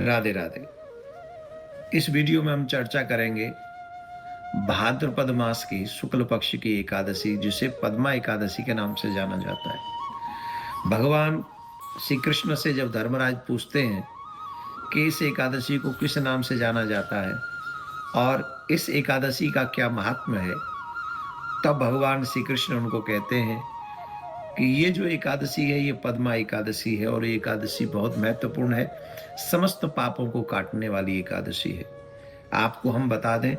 राधे राधे। इस वीडियो में हम चर्चा करेंगे भाद्रपद मास की शुक्ल पक्ष की एकादशी, जिसे पद्मा एकादशी के नाम से जाना जाता है। भगवान श्री कृष्ण से जब धर्मराज पूछते हैं कि इस एकादशी को किस नाम से जाना जाता है और इस एकादशी का क्या महात्म्य है, तब भगवान श्री कृष्ण उनको कहते हैं कि ये जो एकादशी है ये पद्मा एकादशी है और ये एकादशी बहुत महत्वपूर्ण है, समस्त पापों को काटने वाली एकादशी है। आपको हम बता दें,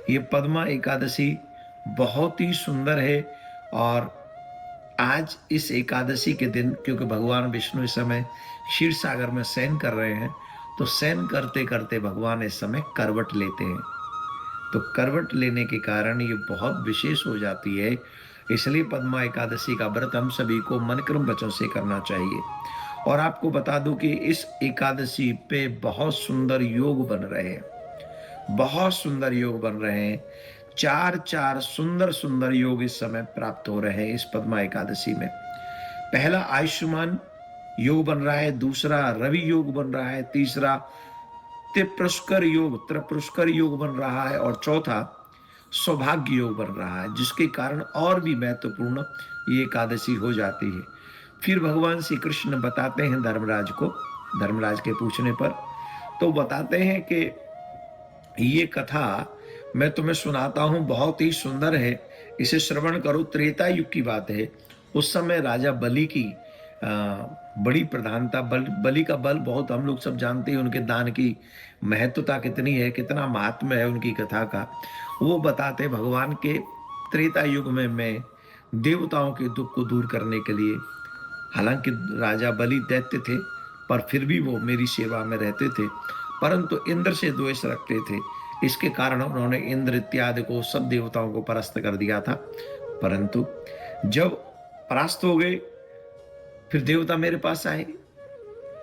ये पद्मा एकादशी बहुत ही सुंदर है। और आज इस एकादशी के दिन, क्योंकि भगवान विष्णु इस समय क्षीर सागर में शयन कर रहे हैं, तो शयन करते करते भगवान इस समय करवट लेते हैं। तो करवट लेने के कारण ये बहुत विशेष हो जाती है। इसलिए पद्मा एकादशी का व्रत हम सभी को मन क्रम वचन से करना चाहिए। और आपको बता दूं कि इस एकादशी पे बहुत सुंदर योग बन रहे हैं, बहुत सुंदर योग बन रहे हैं। चार चार सुंदर सुंदर योग इस समय प्राप्त हो रहे हैं इस पद्मा एकादशी में। पहला आयुष्मान योग बन रहा है, दूसरा रवि योग बन रहा है, तीसरा त्रिपुष्कर योग बन रहा है और चौथा सौभाग्य योग बन रहा है, जिसके कारण और भी महत्वपूर्ण ये एकादशी हो जाती है। फिर भगवान श्री कृष्ण बताते हैं धर्मराज को, धर्मराज के पूछने पर तो बताते हैं कि ये कथा मैं तुम्हें सुनाता हूं, बहुत ही सुंदर है, इसे श्रवण करो। त्रेता युग की बात है। उस समय राजा बलि की बड़ी प्रधानता, बलि का बल बहुत हम लोग सब जानते हैं, उनके दान की महत्वता कितनी है, कितना महात्म्य है उनकी कथा का। वो बताते भगवान के त्रेता युग में मैं देवताओं के दुख को दूर करने के लिए, हालांकि राजा बलि दैत्य थे पर फिर भी वो मेरी सेवा में रहते थे, परंतु इंद्र से द्वेष रखते थे। इसके कारण उन्होंने इंद्र इत्यादि को, सब देवताओं को परास्त कर दिया था। परंतु जब परास्त हो गए, फिर देवता मेरे पास आए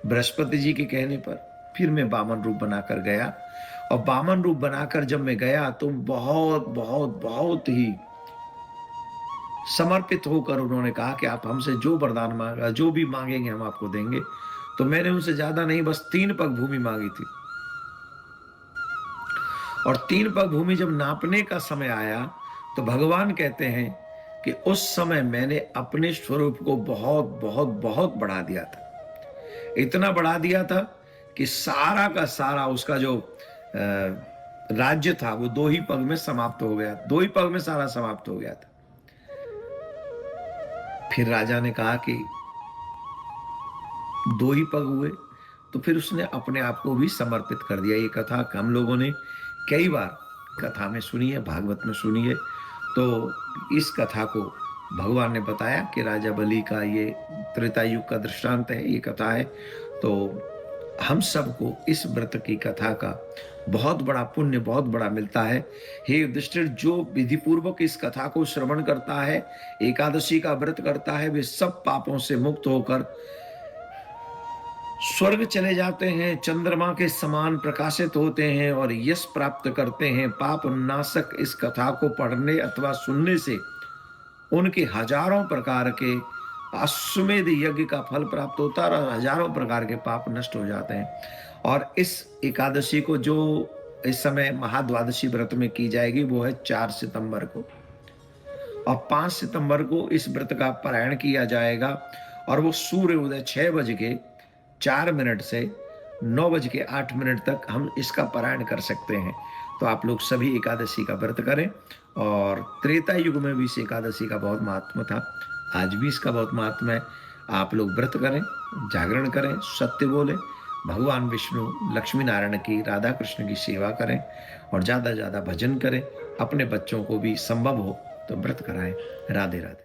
बृहस्पति जी के कहने पर। फिर मैं वामन रूप बनाकर गया, और वामन रूप बनाकर जब मैं गया तो बहुत बहुत बहुत ही समर्पित होकर उन्होंने कहा कि आप हमसे जो वरदान मांगा, जो भी मांगेंगे हम आपको देंगे। तो मैंने उनसे ज्यादा नहीं, बस 3 पग भूमि मांगी थी। और 3 पग भूमि जब नापने का समय आया तो भगवान कहते हैं कि उस समय मैंने अपने स्वरूप को बहुत बहुत बहुत बढ़ा दिया था। इतना बढ़ा दिया था कि सारा का सारा उसका जो राज्य था वो 2 ही पग में समाप्त हो गया, 2 ही पग में सारा समाप्त हो गया था। फिर राजा ने कहा कि 2 ही पग हुए, तो फिर उसने अपने आप को भी समर्पित कर दिया। ये कथा हम लोगों ने कई बार कथा में सुनी है, भागवत में सुनी है। तो इस कथा को भगवान ने बताया कि राजा बलि का ये त्रेता युग का दृष्टांत है, ये कथा है। तो हम सबको इस व्रत की कथा का बहुत बड़ा पुण्य, बहुत बड़ा मिलता है। हे युधिष्ठिर, जो विधि पूर्वक इस कथा को श्रवण करता है, एकादशी का व्रत करता है, वे सब पापों से मुक्त होकर स्वर्ग चले जाते हैं, चंद्रमा के समान प्रकाशित होते हैं और यश प्राप्त करते हैं। पाप नाशक इस कथा को पढ़ने अथवा सुनने से उनके हजारों प्रकार के अश्वमेध यज्ञ का फल प्राप्त होता है और हजारों प्रकार के पाप नष्ट हो जाते हैं। और इस एकादशी को जो इस समय महाद्वादशी व्रत में की जाएगी वो है 4 सितंबर को, और 5 सितंबर को इस व्रत का पारायण किया जाएगा। और वो सूर्य उदय 6:04 से 9:08 तक हम इसका पारायण कर सकते हैं। तो आप लोग सभी एकादशी का व्रत करें। और त्रेता युग में भी इस एकादशी का बहुत महात्मा था, आज भी इसका बहुत महात्मा है। आप लोग व्रत करें, जागरण करें, सत्य बोलें, भगवान विष्णु लक्ष्मी नारायण की, राधा कृष्ण की सेवा करें और ज़्यादा से ज़्यादा भजन करें। अपने बच्चों को भी संभव हो तो व्रत कराएं। राधे राधे।